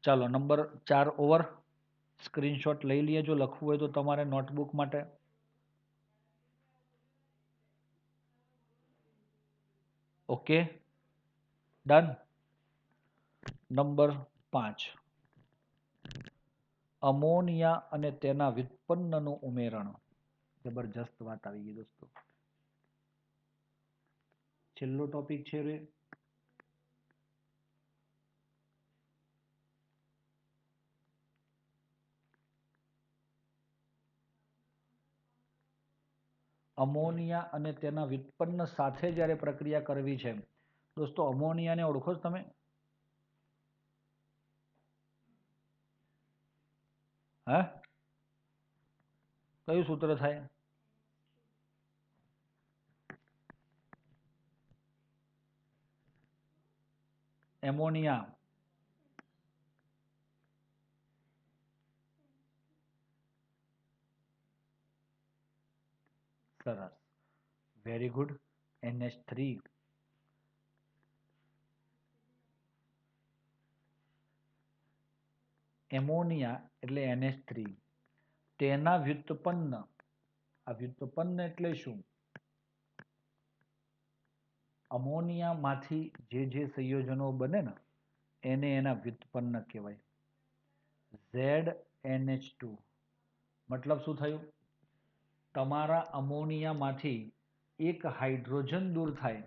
ચાલો નંબર 4 ઓવર. સ્ક્રીનશોટ લઈ લઈએ જો લખવું હોય તો તમારે નોટબુક માટે. Okay, done. નંબર 5, અમોનિયા અને તેના વ્યુત્પન્નનું ઉમેરણ. જબરજસ્ત વાત આવી ગઈ દોસ્તો. છેલ્લો ટોપિક છે રે. અમોનિયા અને તેના વ્યુત્પન્ન સાથે જ્યારે પ્રક્રિયા કરવી છે દોસ્તો, અમોનિયાને ઓળખો છો તમે? હા, કયું સૂત્ર થાય? એમોનિયા. સરસ, વેરી ગુડ. NH3. એમોનિયા એટલે NH3. તેના વ્યુત્પન્ન. આ વ્યુત્પન્ન એટલે શું? અમોનિયામાંથી જે સંયોજનો બને ને એને એના વ્યુત્પન્ન કહેવાય. ZNH2 મતલબ શું થયું? તમારા અમોનિયામાંથી એક હાઇડ્રોજન દૂર થાય.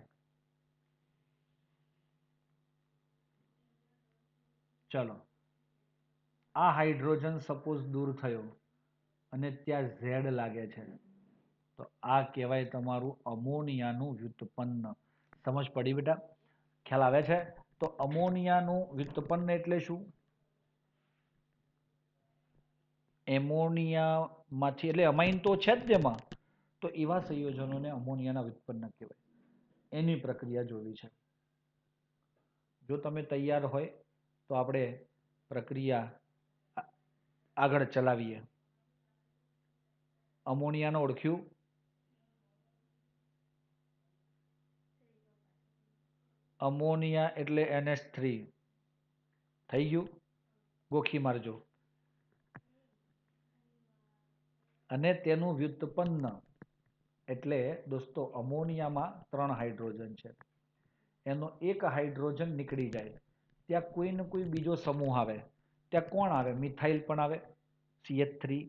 ચલો, આ હાઇડ્રોજન સપોઝ દૂર થયો અને ત્યાં Z લાગે છે, તો આ કહેવાય તમારું અમોનિયાનું વ્યુત્પન્ન. સમજ પડી બેટા? ખ્યાલ આવે છે? તો અમોનિયાનું વ્યુત્પન્ન એટલે શું? એમોનિયામાંથી, એટલે અમાઇન તો છે જ તેમાં, તો એવા સંયોજનોને અમોનિયાના વ્યુત્પન્ન કહેવાય. એની પ્રક્રિયા જોવી છે. જો તમે તૈયાર હોય તો આપણે પ્રક્રિયા આગળ ચલાવીએ. અમોનિયાને ઓળખ્યું? અમોનિયા એટલે NH3. થઈ ગયું? ગોખી મારજો. અને તેનું વ્યુત્પન્ન એટલે દોસ્તો, અમોનિયામાં 3 હાઇડ્રોજન છે. એનો એક હાઇડ્રોજન નીકળી જાય, ત્યાં કોઈ ને કોઈ બીજો સમૂહ આવે. ત્યાં કોણ આવે? મિથાઇલ પણ આવે, CH3,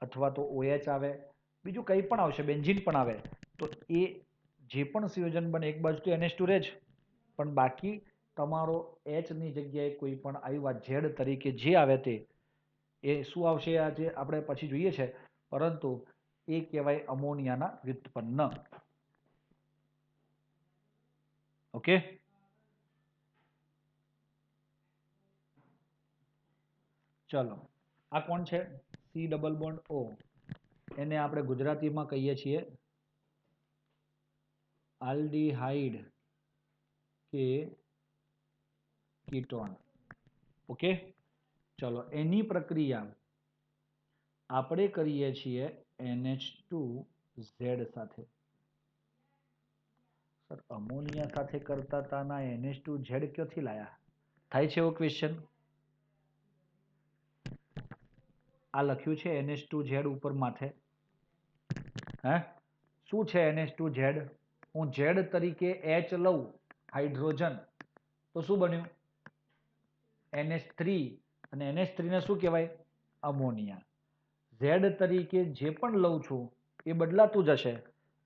અથવા તો OH આવે, બીજું કંઈ પણ આવશે, બેન્ઝીન પણ આવે. તો એ જે પણ સંયોજન બને, એક બાજુ તો NH2 રહે જ, પણ બાકી તમારો H ની જગ્યાએ કોઈ પણ આવ્યું, Z તરીકે જે આવે તે એ શું આવશે? આજે આપણે પછી જોઈએ છે, પરંતુ એ કહેવાય અમોનિયાના વ્યુત્પન્ન. ઓકે, ચલો. આ કોણ છે? C double bond O. એને આપણે ગુજરાતીમાં કહીએ છીએ આલ્ડીહાઇડ કે કીટોન. ઓકે, ચલો. એની પ્રક્રિયા આપણે કરીએ છીએ NH2Z સાથે. સર, અમોનિયા સાથે કરતા હતા ના NH2Z ક્યાંથી લાયા? થાય છે એવો ક્વેશ્ચન? આ લખ્યું છે NH2Z ઉપર માથે. હે, શું છે NH2Z? હું Z તરીકે H લઉં, હાઇડ્રોજન, તો શું બન્યું? NH3. અને NH3 ને શું કહેવાય? અમોનિયા. Z તરીકે જે પણ લઉં છું એ બદલાતું જશે,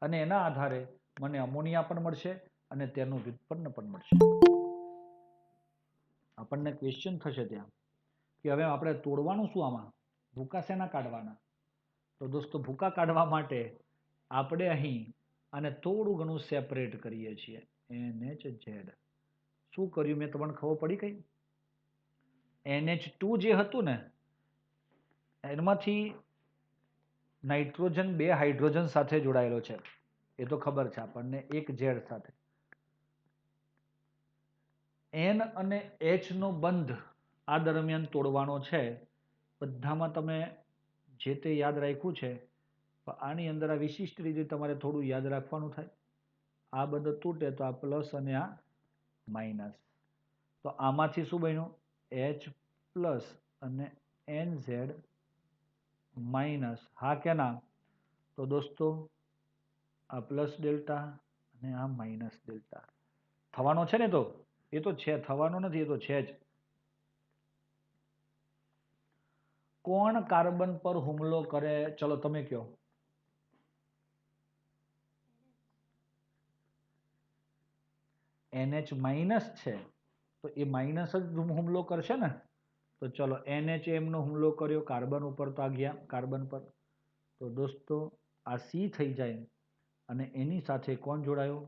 અને એના આધારે મને અમોનિયા પણ મળશે અને તેનું વ્યુત્પન્ન પણ મળશે. આપણને ક્વેશ્ચન થશે ત્યાં કે હવે આપણે તોડવાનું શું આમાં? ભૂકા શેના કાઢવાના? તો દોસ્તો, ભૂકા કાઢવા માટે આપણે અહીં આને થોડું ઘણું સેપરેટ કરીએ છીએ. NHZ. શું કર્યું મેં? તમને ખબર પડી કઈ? NH2 જે હતું ને એમાંથી નાઇટ્રોજન 2 હાઇડ્રોજન સાથે જોડાયેલો છે, એ તો ખબર છે આપણને, એક Z સાથે. N અને H નો બંધ આ દરમિયાન તોડવાનો છે. બધામાં તમે જે તે યાદ રાખ્યું છે, આની અંદર આ વિશિષ્ટ રીતે તમારે થોડું યાદ રાખવાનું થાય. આ બંધ તૂટે તો આ પ્લસ અને આ માઇનસ. તો આમાંથી શું બન્યું? H પ્લસ અને NZ માઇનસ. હા કે ના? તો દોસ્તો, આ પ્લસ ડેલ્ટા અને આ માઇનસ ડેલ્ટા. થવાનો છે ને, તો એ તો છે, થવાનો નથી, એ તો છે જ. કોણ કાર્બન પર હુમલો કરે? ચલો તમે કયો. NH માઇનસ છે તો એ માઇનસ જ હુમલો કરશે ને. તો ચલો NH એમનો હુમલો કર્યો કાર્બન ઉપર, તો આ ગયા કાર્બન પર. તો દોસ્તો આ C થઈ જાય અને એની સાથે કોણ જોડાયું?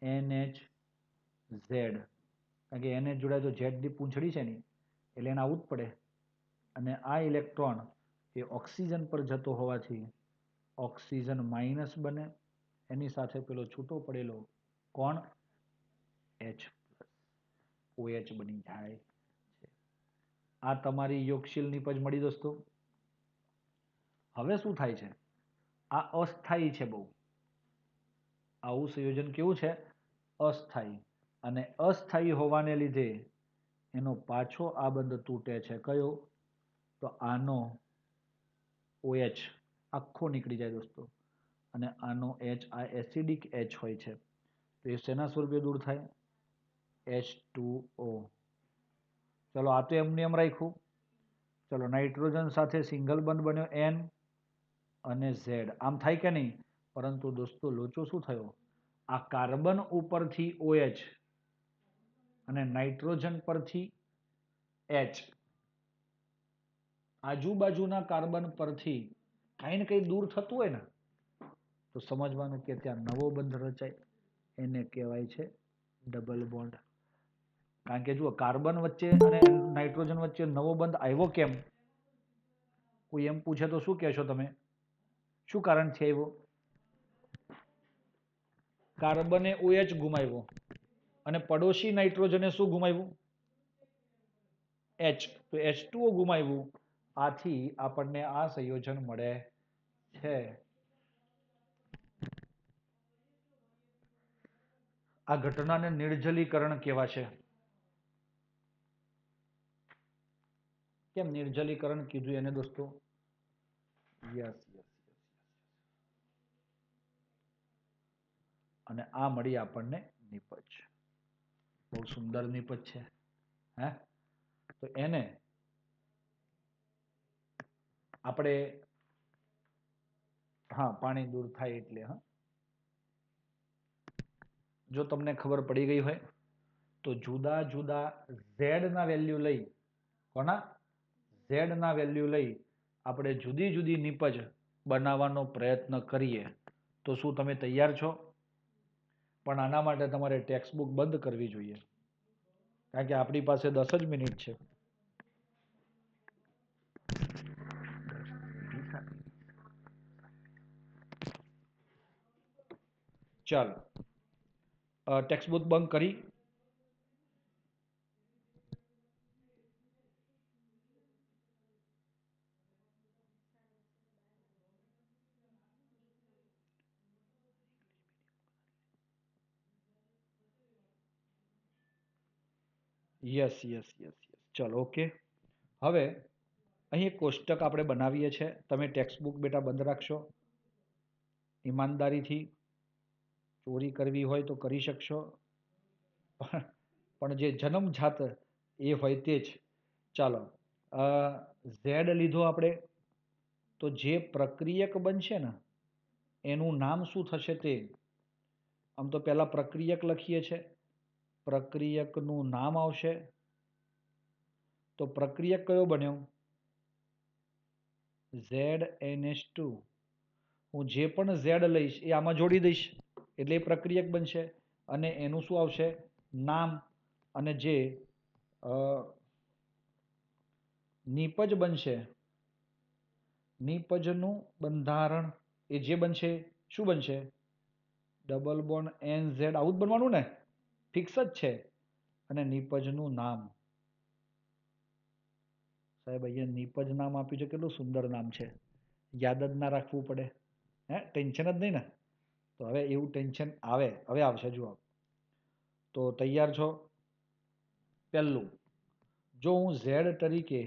NH Z. કારણ કે NH જોડાય તો Z ની પૂંછડી છે ને, એટલે એને આવું જ પડે. અને આ ઇલેક્ટ્રોન એ ઓક્સિજન પર જતો હોવાથી ઓક્સિજન માઇનસ બને, એની સાથે પેલો છૂટો પડેલો કોણ? H OH બની જાય. આ તમારી યોગશીલ નીપજ મળી દોસ્તો. હવે શું થાય છે? આ અસ્થાયી છે બહુ. આવું સંયોજન કેવું છે? અસ્થાયી. અને અસ્થાયી હોવાને લીધે એનો પાછો આ બંધ તૂટે છે. કયો? તો આનો OH આખો નીકળી જાય દોસ્તો. અને આનો H, આ એસિડિક H હોય છે, તો એ શેના સ્વરૂપે દૂર થાય? H2O. ચલો આ તો એમને એમ રાખ્યું. ચલો નાઇટ્રોજન સાથે સિંગલ બંધ બન્યો N અને Z. આમ થાય કે નહીં? પરંતુ દોસ્તો લોચો શું થયો? આ કાર્બન ઉપરથી OH અને નાઇટ્રોજન પરથી H, આજુબાજુના કાર્બન પરથી કાંઈ ને કંઈ દૂર થતું હોય ને, તો સમજવાનું કે ત્યાં નવો બંધ રચાય. એને કહેવાય છે ડબલ બોન્ડ. કારણ કે જુઓ કાર્બન વચ્ચે અને નાઇટ્રોજન વચ્ચે નવો બંધ આવ્યો કેમ? કોઈ એમ પૂછે તો શું કહેશો તમે? શું કારણથી આવ્યો? કાર્બને OH ગુમાવ્યો અને પડોશી નાઇટ્રોજને શું ગુમાવ્યું? H. તો H2O ગુમાવ્યું. આથી આપણને આ સંયોજન મળે છે. આ ઘટનાને નિર્જલીકરણ કહેવાશે. કેમ નિર્જલીકરણ કીધું એને દોસ્તો? યસ. અને આ મળી આપણને નીપજ. બહુ સુંદર નીપજ છે. હે? તો એને આપણે, હા, પાણી દૂર થાય એટલે. હા, જો તમને ખબર પડી ગઈ હોય તો જુદા જુદા Z ના વેલ્યુ લઈ, કોના? Z ના વેલ્યુ લઈ આપણે જુદી જુદી નીપજ બનાવવાનો પ્રયત્ન કરીએ તો શું તમે તૈયાર છો? પણ આના માટે તમારે ટેક્સ્ટ બુક બંધ કરવી જોઈએ, કારણ કે આપણી પાસે 10 જ મિનિટ છે. ચાલો ટેક્સ્ટ બુક બંધ કરી. યસ. ચલો ઓકે. હવે અહીં એક કોષ્ટક આપણે બનાવીએ છીએ. તમે ટેક્સ્ટ બુક બેટા બંધ રાખશો? ઈમાનદારીથી. ચોરી કરવી હોય તો કરી શકશો, પણ જે જન્મજાત એ હોય તે જ. ચાલો Z લીધો આપણે, તો જે પ્રક્રિયક બનશે ને એનું નામ શું થશે તે? આમ તો પહેલા પ્રક્રિયક લખીએ છીએ, પ્રક્રિયકનું નામ આવશે. તો પ્રક્રિયક કયો બન્યો? ZNH2. હું જે પણ Z લઈશ એ આમાં જોડી દઈશ એટલે એ પ્રક્રિયક બનશે. અને એનું શું આવશે? નામ. અને જે નીપજ બનશે, નીપજનું બંધારણ એ જે બનશે શું બનશે? Double bond NZ. આવું જ બનવાનું ને? ફિક્સ જ છે. અને નીપજનું નામ, સાહેબ અહીંયા નીપજ નામ આપ્યું છે, કેટલું સુંદર નામ છે. યાદ જ ના રાખવું પડે. હે, ટેન્શન જ નહીં ને? તો હવે એવું ટેન્શન આવે, હવે આવશે. જુઓ તો તૈયાર છો? પહેલું, જો હું Z તરીકે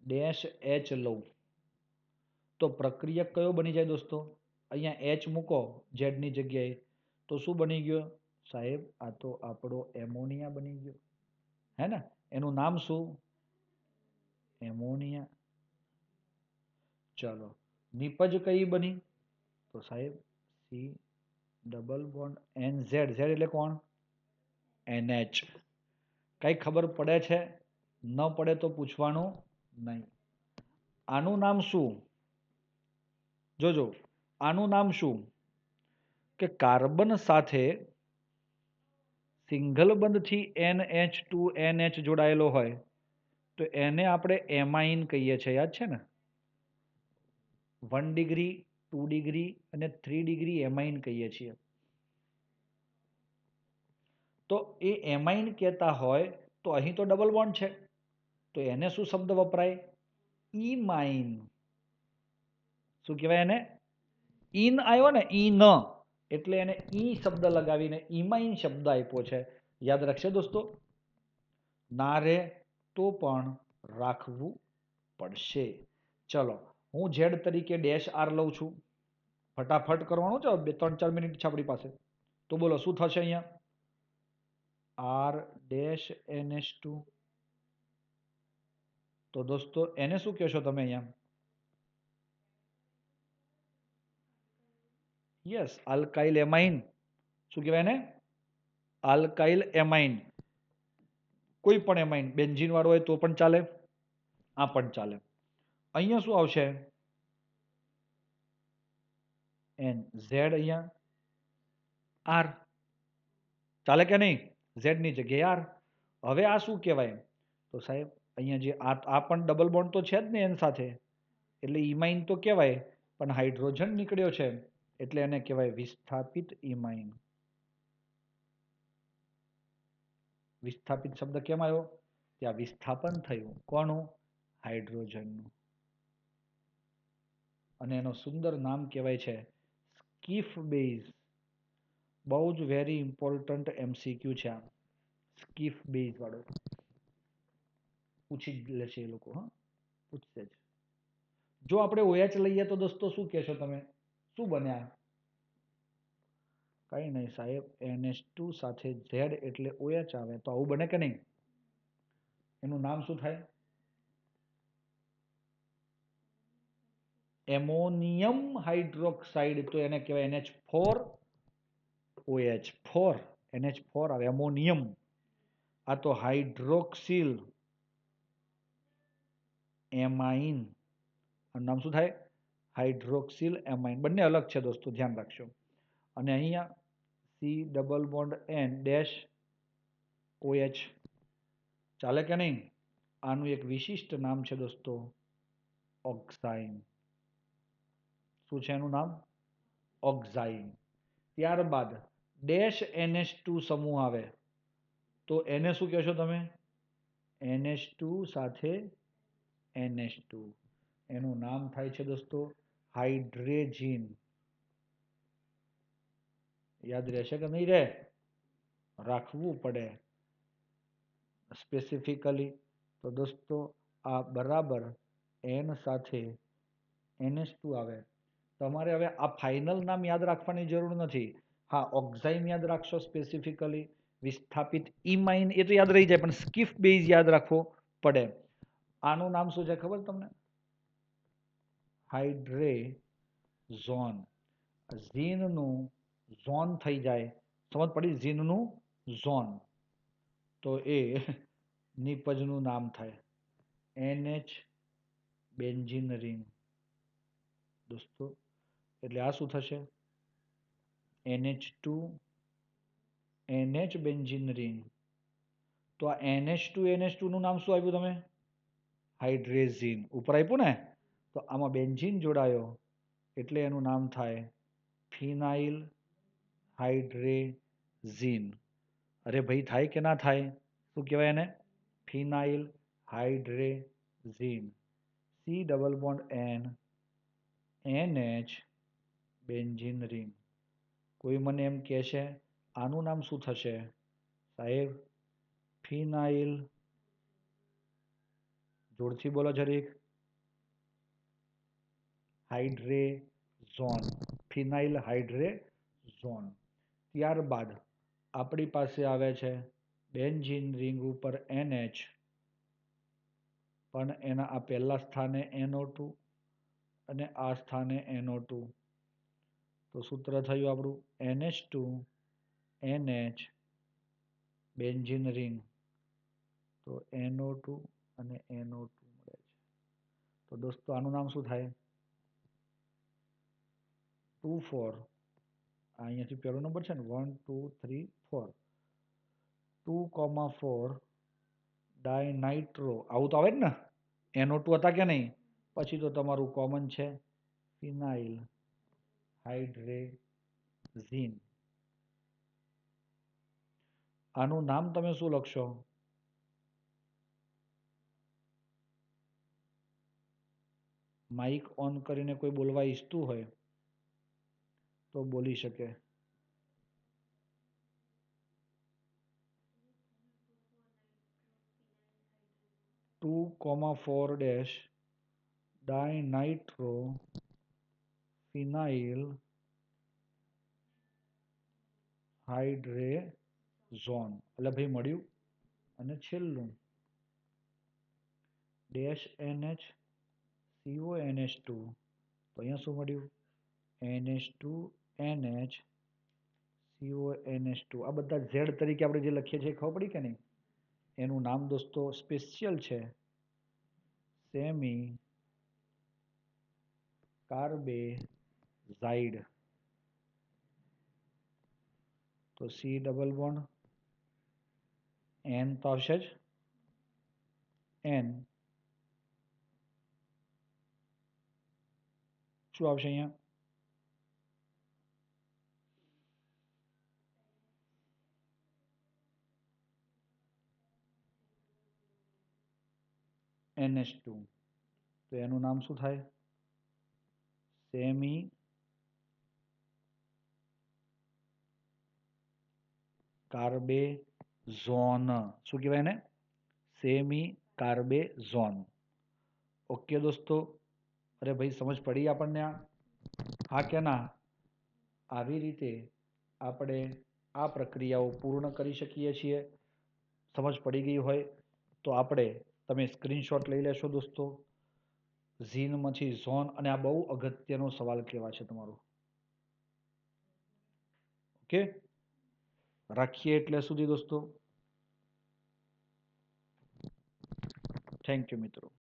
-H લઉં તો પ્રક્રિયક કયો બની જાય દોસ્તો? અહીંયા H મૂકો Z ની જગ્યાએ તો શું બની ગયો? સાહેબ આ તો આપણો એમોનિયા બની ગયો, હે ને? એનું નામ શું? એમોનિયા. ચલો, નિપજ કઈ બની? તો સાહેબ C double bond N Z, Z એટલે કોણ? NH. કઈ ખબર પડે છે? ન પડે તો પૂછવાનું નહીં. આનું નામ શું? જોજો, આનું નામ શું? કે કાર્બન સાથે સિંગલ બંધથી NH2NH જોડાયેલો હોય તો એને આપણે એમાઇન કહીએ છીએ, યાદ છે ને? 1 ડિગ્રી, 2 ડિગ્રી અને 3 ડિગ્રી એમાઇન કહીએ છીએ. તો એ એમાઇન કહેતા હોય તો અહીં તો ડબલ બોન્ડ છે, તો એને શું શબ્દ વપરાય? ઇમાઇન. શું કહેવાય એને? ઇન આવ્યો ને, ઇન, એટલે એને ઈ શબ્દ લગાવીને ઇમાઇન શબ્દ આપ્યો છે. યાદ રાખશે દોસ્તો? ના રે તો પણ રાખવું પડશે. ચલો, હું ઝેડ તરીકે ડેશ આર લઉં છું. ફટાફટ કરવાનું છે, 3-4 મિનિટ છે આપણી પાસે. તો બોલો શું થશે અહીંયા? R dash NH2. તો દોસ્તો એને શું કહેશો તમે અહીંયા? Yes, alkyl amine. શું કહેવાય એને? Alkyl amine. કોઈ પણ એમાઇન, બેન્ઝીન વાળો હોય તો પણ ચાલે, આ પણ ચાલે. અહીંયા શું આવશે? એન, ઝેડ અહીંયા આર. ચાલે કે નહીં? ઝેડ ની જગ્યાએ આર. હવે આ શું કહેવાય? તો સાહેબ અહીંયા જે આ પણ ડબલ બોન્ડ તો છે જ ને એન સાથે, એટલે ઇમાઇન તો કહેવાય, પણ હાઇડ્રોજન નીકળ્યો છે એટલે એને કહેવાય વિસ્થાપિત ઇમાઇન. વિસ્થાપિત શબ્દ કેમ આવ્યો? ત્યાં વિસ્થાપન થયું. કોનું? હાઇડ્રોજનનું. અને એનું સુંદર નામ કહેવાય છે સ્કીફ બેઝ. બહુ જ વેરી ઇમ્પોર્ટન્ટ MCQ છે આ સ્કીફ બેઝ વાળો. પૂછી જ લેશે એ લોકો, હા, પૂછશે જ. જો આપણે OH લઈએ તો દોસ્તો શું કહેશો તમે? શું બન્યા? કઈ નહીં સાહેબ, NH2 સાથે Z એટલે OH આવે તો આવું બને કે નહીં? એનું નામ શું થાય? Ammonium hydroxide. તો એને કહેવાય NH4 OH4. NH4 આવે, એમોનિયમ. આ તો હાઇડ્રોક્સિલ એમાઇન. આનું નામ શું થાય? Hydroxyl amine. બંને અલગ છે દોસ્તો, ધ્યાન રાખજો. અને અહીંયા C double bond N dash OH. ચાલે કે નહીં? આનું એક વિશિષ્ટ નામ છે દોસ્તો, ઓક્સાઇન. શું છે એનું નામ? ઓક્સાઇન. ત્યારબાદ ડેશ NH2 સમૂહ આવે તો એને શું કહેશો તમે? NH2 સાથે NH2. એનું નામ થાય છે દોસ્તો હાઇડ્રેજીન. યાદ રહેશે કે નહીં રહે? રાખવું પડે સ્પેસિફિકલી. તો દોસ્તો આ બરાબર N સાથે NH2 આવે. તમારે હવે આ ફાઇનલ નામ યાદ રાખવાની જરૂર નથી. હા, ઓક્સાઇન યાદ રાખશો સ્પેસિફિકલી, વિસ્થાપિત ઇમાઇન એ તો યાદ રહી જાય, પણ સ્કીફ બેઝ યાદ રાખવો પડે. આનું નામ શું છે ખબર તમને? હાઇડ્રેઝોન. ઝીનનું ઝોન થઈ જાય, સમજ પડી? ઝીનનું ઝોન, તો એ નિપજનું નામ થાય NH બેન્ઝીન રિંગ દોસ્તો. એટલે આ શું થશે? NH2 NH benzene ring. તો આ NH2 નું નામ શું આપ્યું તમે? હાઇડ્રેઝીન. ઉપર આપ્યું ને? તો આમાં બેન્ઝીન જોડાયો એટલે એનું નામ થાય ફિનાઇલ હાઇડ્રેઝીન. અરે ભાઈ, થાય કે ના થાય? શું કહેવાય એને? Phenyl hydrazine. C double bond N NH benzene ring. કોઈ મને એમ કહેશે આનું નામ શું થશે? સાહેબ ફિનાઇલ, જોરથી બોલો જરીક, હાઇડ્રેઝોન. ફિનાઇલ હાઇડ્રેઝોન. ત્યારબાદ આપણી પાસે આવે છે બેન્ઝીન રિંગ ઉપર NH, પણ એના આ પહેલા સ્થાને NO2 અને આ સ્થાને NO2. તો સૂત્ર થયું આપણું NH2 NH બેન્ઝીન રિંગ. તો NO2 અને NO2 મળે છે. તો દોસ્તો આનું નામ શું થાય? 2 4. અહીંયાથી પહેલો નંબર છે ને 1 2 3 4. 2,4 ડાયનાઇટ્રો. આવું તો આવે જ ને, NO2 હતા કે નહીં? પછી તો તમારું કોમન છે ફિનાઇલ હાઇડ્રેઝીન. આનું નામ તમે શું લખશો? માઇક ઓન કરીને કોઈ બોલવા ઈચ્છતું હોય તો બોલી શકે. ટુ કોમા 4 ડેશ ડાયનાઇટ્રો ફિનાઇલ હાઇડ્રેઝોન. એટલે ભાઈ મળ્યું. અને છેલ્લું ડેશ NH CONH2. તો અહીંયા શું મળ્યું? NH2 NH CONH2. આ બધા Z તરીકે આપણે જે લખીએ છીએ ખબર પડી કે નહીં? એનું નામ દોસ્તો સ્પેશિયલ છે સેમી કાર્બેઝાઇડ. તો C ડબલ બોન્ડ N તો આવશે જ, N શું આવશે અહીંયા? NH2. તો એનું નામ શું થાય? સેમી કાર્બેઝોન. શું કહેવાય એને? સેમી કાર્બેઝોન. ઓકે દોસ્તો. અરે ભાઈ સમજ પડી આપણને આ? હા કે ના? આવી રીતે આપણે આ પ્રક્રિયાઓ પૂર્ણ કરી શકીએ છીએ. સમજ પડી ગઈ હોય તો તમે સ્ક્રીનશોટ લઈ લેશો દોસ્તો. ઝીનમાંથી ઝોન, અને આ બહુ અગત્યનો સવાલ કહેવા છે તમારો. ઓકે, રાખીએ એટલે સુધી દોસ્તો. થેન્ક યુ મિત્રો.